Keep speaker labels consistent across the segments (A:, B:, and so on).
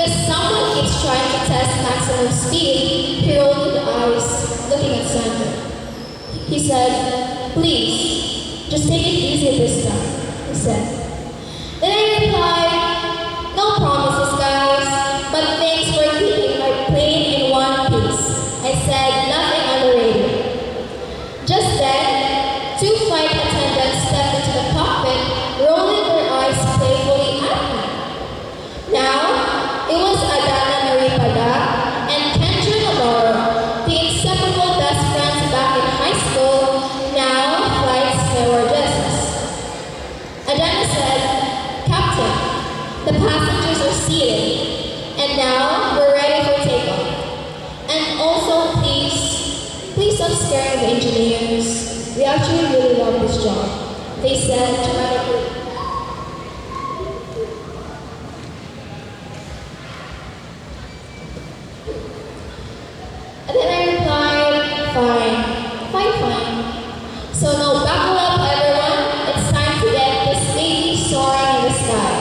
A: Because someone keeps trying to test maximum speed, he rolled his eyes, looking at Sandra. He said, "Please, just take it easy this time," he said. Then I replied, "No promises, guys, but thanks for keeping my plane in one piece." I said nothing on the radio. Just then, two flight attendants stepped into the cockpit, rolling their eyes playfully at me. Now, it was Adana Marie Pada and Kendra Navarro, the inseparable best friends back in high school, now flight stewardesses. Adana said, "Captain, the passengers are seated, and now we're ready for takeoff. And also, please stop scaring the engineers. We actually really love this job," they said dramatically. And then I replied, fine. So now buckle up everyone, it's time to get this baby soaring in the sky.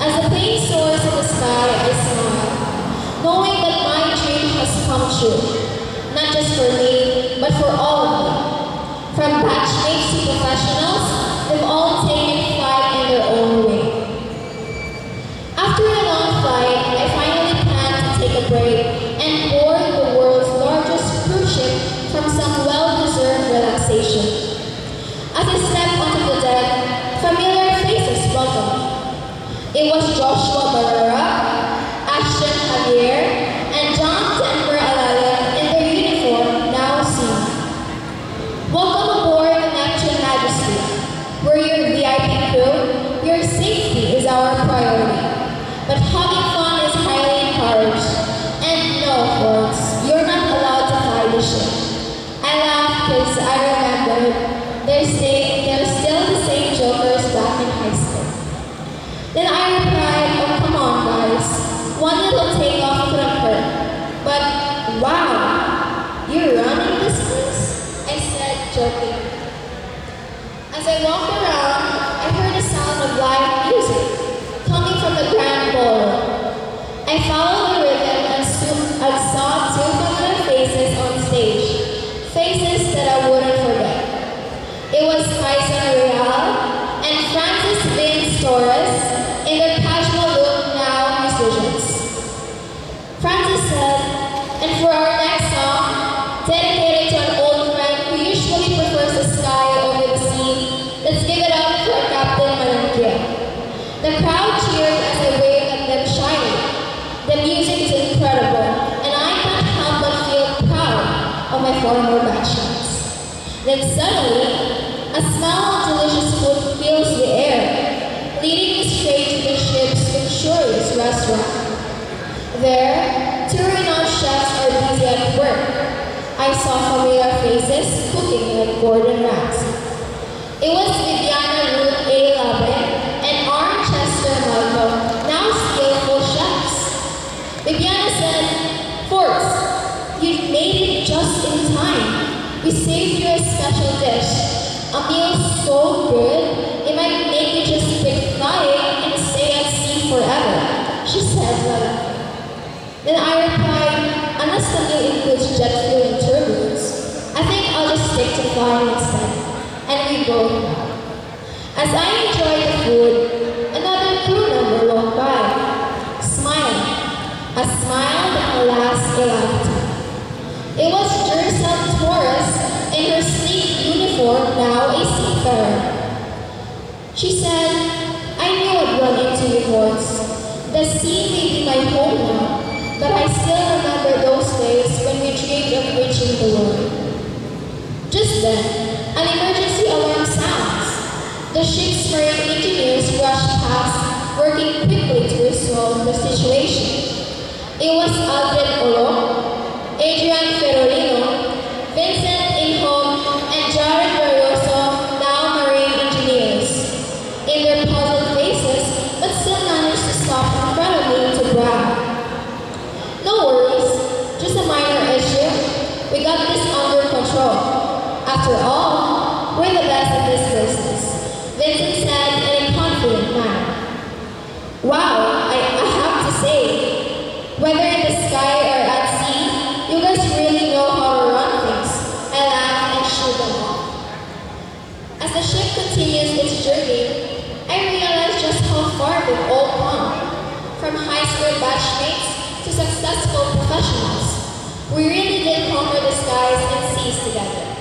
A: As the plane soars in the sky, I smile, knowing that my dream has come true. Not just for me, but for all of them. From batchmates to professionals, they've all taken flight in their own way. After a long flight, I finally planned to take a break and board the world's largest cruise ship from some well-deserved relaxation. As I stepped onto the deck, familiar faces welcomed me. It was Joshua Barrera, Ashton Javier, and John Denver Alala in their uniform, now seen. "Welcome aboard the Neptune Majesty. We're your VIP crew. Your safety is our priority. But having fun is highly encouraged. And no, folks, you're not allowed to fly the ship." I laughed because I remembered they're still the same jokers back in high school. Then I replied, "Oh, come on, guys. One little takeoff couldn't hurt. But, wow, you're running this place?" I said, joking. As I walked around, I heard the sound of live music coming from the grand ballroom. I followed the rhythm and saw two familiar faces on stage, faces that I wouldn't forget. It was Tyson Real and Francis Vince Torres in their casual look, now musicians. Francis said, "And for our next song, dedicated to an old friend who usually prefers the sky over the sea, let's give it up for Captain Malanquia." The crowd cheered as I waved at them shyly. The music is incredible, and I can't help but feel proud of my former batchmates. Then suddenly, a smell of delicious food fills the air, leading me straight to the ship's luxurious restaurant. There, two renowned chefs are busy at work. I saw familiar faces cooking like Gordon Ramsay. It was Viviana Ruth A. Labe and Arn Chester Malcolm, now skillful chefs. Viviana said, "Forbes, you made it just in time. We saved you a special dish. A meal so good, it might make you just quit flying and stay at sea forever," she said lovingly. Then I replied, "Unless the meal includes jet fuel and turbulence, I think I'll just stick to flying instead." And we both laughed. As I enjoyed the food, another crew member walked by, smiling, a smile that will last a lifetime. It was Jersa Torres in her sleek uniform, now a seafarer. She said, "I knew I'd run into you once. The sea may be my home now, but I still remember those days when we dreamed of reaching the world." Just then, an emergency alarm sounds. The ship's marine engineers rushed past, working quickly to resolve the situation. It was Aldred Oro, Adrian Ferrolino, Vincent Inhom, and Jared Barroso, now marine engineers. In their puzzled faces, but still managed to stop in front of me to brag. "No worries, just a minor issue. We got this under control. After all, we're the best at this business," Vincent said in a confident manner. Wow, I have to say, Whether in the sky or at sea, you guys really know how to run things. I laugh and shoot them off. As the ship continues its journey, I realize just how far we've all come. From high school batchmates to successful professionals, we really did conquer the skies and seas together.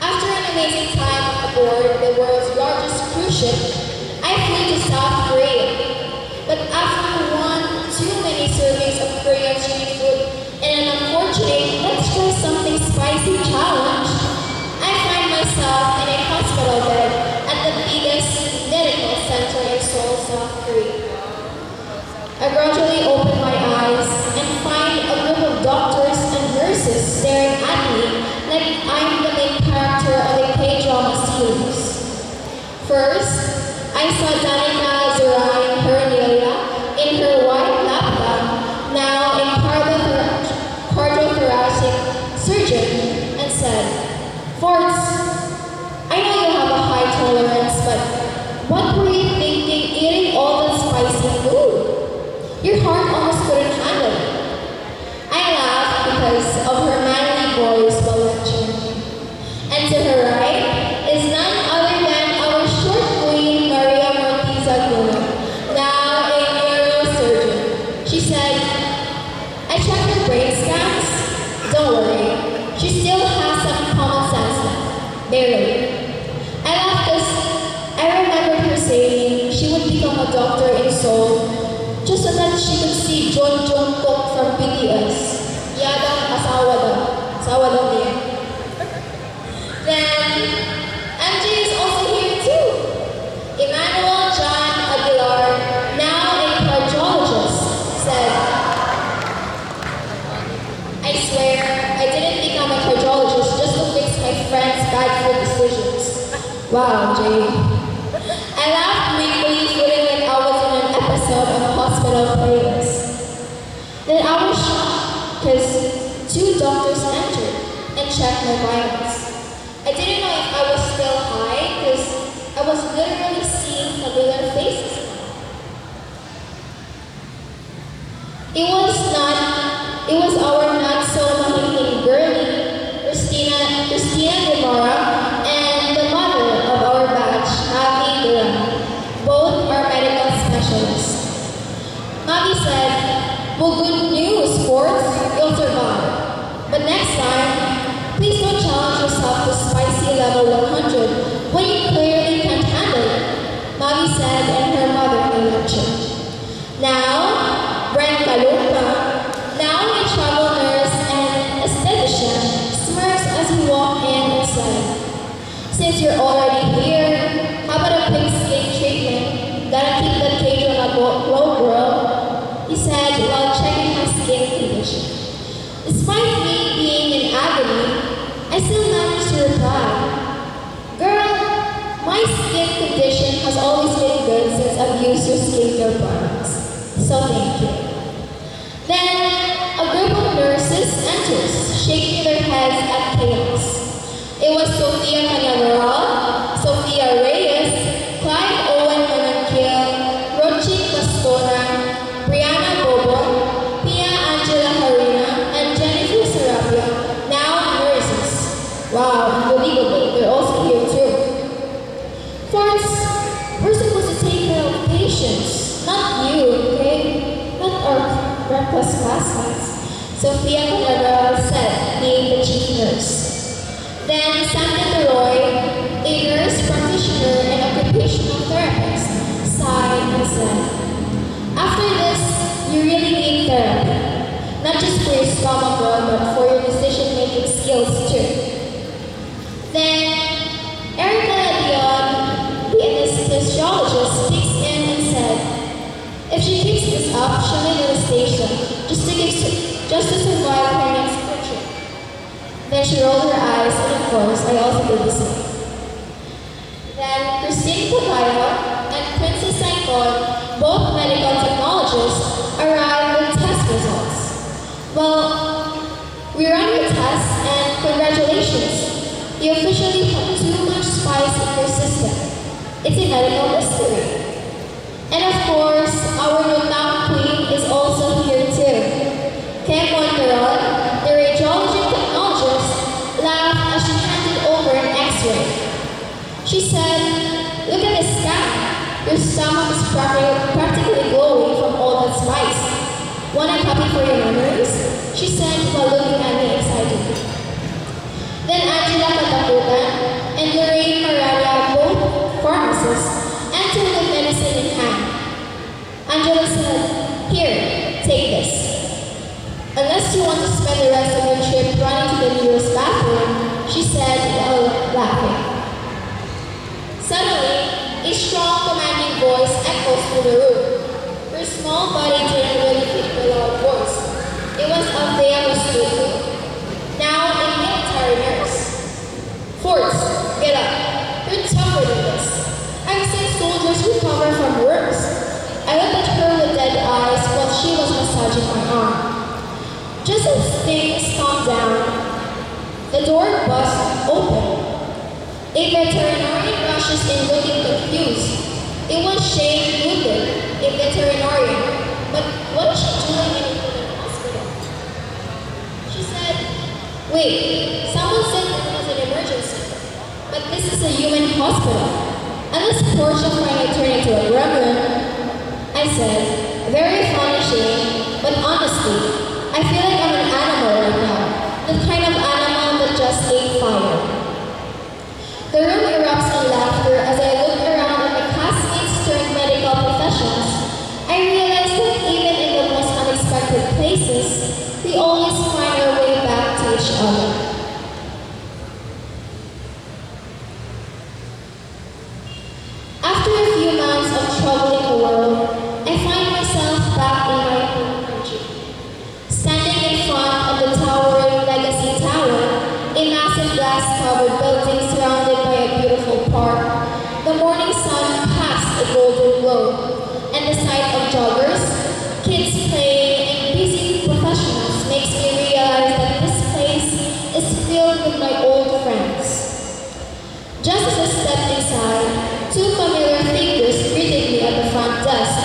A: After an amazing time aboard the world's largest cruise ship, I flew to South Korea. But after one too many servings of Korean street food and an unfortunate let's try something spicy challenge, I find myself in a hospital bed at the biggest medical center in Seoul, South Korea. I gradually open my eyes and find a group of doctors and nurses staring at me like I'm the main character of a K-drama series. First, I saw Danica Zorain Hernilia in her white lap gown, now a cardiothoracic surgeon, and said, "Forts, I know you have a high tolerance, but what were you thinking eating all that spicy food? Your heart almost couldn't handle it." I laughed because of her manly voice while lecturing me. And to her right is none other than our short queen, Maria Mortiza Luna, now a neurosurgeon. She said, "I checked her brain scans. Don't worry, she still has some common sense left. Barely." I laughed because I remembered her saying she would become a doctor in Seoul just so that she could see John Jungkook from BTS. Yadang asawa daw. Asawa daw niya. Then, MJ is also here too. Emmanuel John Aguilar, now a cardiologist, said, "I swear, I didn't become a cardiologist just to fix my friend's bad food decisions." Wow, Jay. I laughed weakly, feeling like I was in an episode of a hospital playlist. Then I was shocked because two doctors entered and checked my vitals. I didn't know if I was still high because I was literally seeing familiar faces. It was our not so mahiling girlie, Christina Guevara, and the mother of our batch, Mavi Duran. Both are medical specialists. Mavi said, "Well, good news, sports, you'll survive. But next time, please don't challenge yourself to spicy level 100 when you clearly can't handle it," Mavi said and her mother in lecture. Now, Brent Kalumpa, now a travel nurse and aesthetician, smirks as he walked in and said, "Since you're already here, how about a quick skin treatment? Gotta keep the K-drama glow, girl," he said while checking my skin condition. Despite me being in agony, I still managed to reply, "Girl, my skin condition has always been good since I've used your skincare products. So thank you." Then a group of nurses enters, shaking their heads at chaos. It was Sofia Canaveral, Sofia Reyes, Clyde Owen Mananquil, Rochi Castona, Brianna Bobo, Pia Angela Harina, and Jennifer Sarabia, now nurses. Wow, unbelievable, they're also here too. Forts, we're supposed to take care of patients, not you, okay? Not our reckless classmates, Sofia Canaveral said, being the chief nurse. Then Sandra Roy, a nurse practitioner and occupational therapist, sighed and said, "After this, you really need therapy. Not just for your stomach, but for your decision-making skills too." Then Erica Leon, the anesthesiologist, speaks in and said, "If she keeps this up, she'll make a station just to survive her next trip." Then she rolled her eyes, and of course, I also did the same. Then Christine Pagaya and Princess Saikon, both medical technologists, arrived with test results. Well, we ran your tests, and congratulations, you officially have too much spice in your system. It's a medical mystery. And of course, our Nutang Queen is also here practically glowing from all that spice. Want a copy for your memories? She said while looking at me excitedly. Then Angela Katakutan and Lorraine Maraya, both pharmacists, entered with medicine in hand. Angela said, "Here, take this. Unless you want to spend the rest of your trip running to the nearest bathroom," she said while laughing. Suddenly, a strong, commanding voice echoes through the room. Her small body didn't really fit her loud voice. It was Althea Mastutu, now a military nurse. "Forts, get up. You're tougher than this. I've seen soldiers recover from worms." I looked at her with dead eyes while she was massaging my arm. Just as things calmed down, the door busts open. A veterinarian rushes in looking confused. It was Shane Luther, a veterinarian. But what is she doing in a hospital? She said, "Wait, someone said this was an emergency. But this is a human hospital. Unless Portia finally turned into a gremlin." I said, very funny Shane, but honestly, I feel like I'm an animal right now. The kind of animal that just ate fire. The room erupts in laughter as I look around at my classmates turned medical professionals. I realize that even in the most unexpected places, we always find our way back to each other. After a few months of traveling the world, I find myself back in my home country. Standing in front of the towering Legacy Tower, a massive glass-covered building surrounded by a beautiful park, the morning sun casts a golden glow, and the sight of joggers, kids playing, and busy professionals makes me realize that this place is filled with my old friends. Just as I stepped inside, two familiar figures greeted me at the front desk.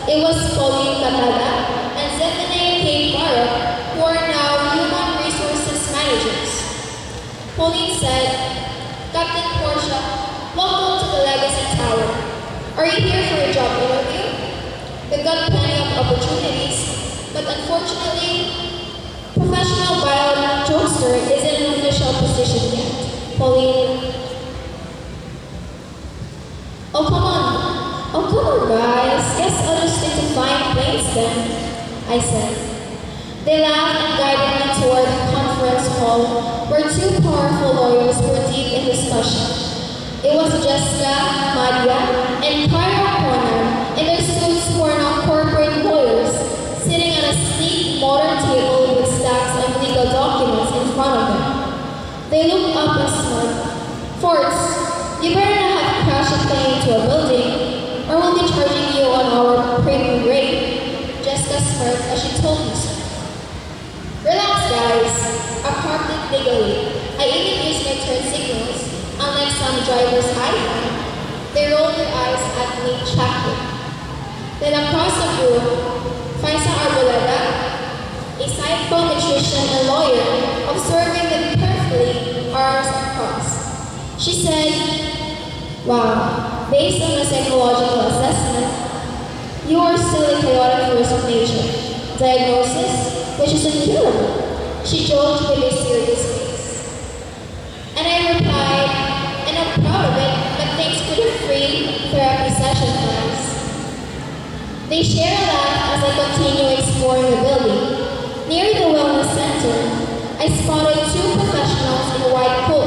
A: It was Pauline Kataga and Zephaniah K. Barrow, who are now human resources managers. Pauline said, "Captain Portia, welcome to the Legacy Tower. Are you here for a job interview? We've got plenty of opportunities, but unfortunately, professional biologist isn't an official position yet." Pauline, "Oh, come on, guys. Guess I'll just stick to flying planes then," I said. They laughed and guided me toward the conference hall where two powerful lawyers were deep in discussion. It was Jessica, Maria, and Kyra Corner in their suits who are now corporate lawyers, sitting at a sleek modern table with stacks of legal documents in front of them. They looked up and said, "Forts, you better not have crashed a plane into a building, or we'll be charging you on our premium rate." Jessica smirked as she told me so. "Relax, guys. I parked it legally. I even used my turn signals, unlike some drivers I know." They rolled their eyes at me checkily. Then across the room, Faisa Arboleda, a psychometrician and lawyer, observing them carefully, arms across. She said, "Wow, based on the psychological assessment, you are still a chaotic force of nature. Diagnosis, which is incurable." She joked with a serious face. And I replied, "And I'm proud of it, but thanks to the free therapy session class." They share a laugh as I continue exploring the building. Near the wellness center, I spotted two professionals in white coats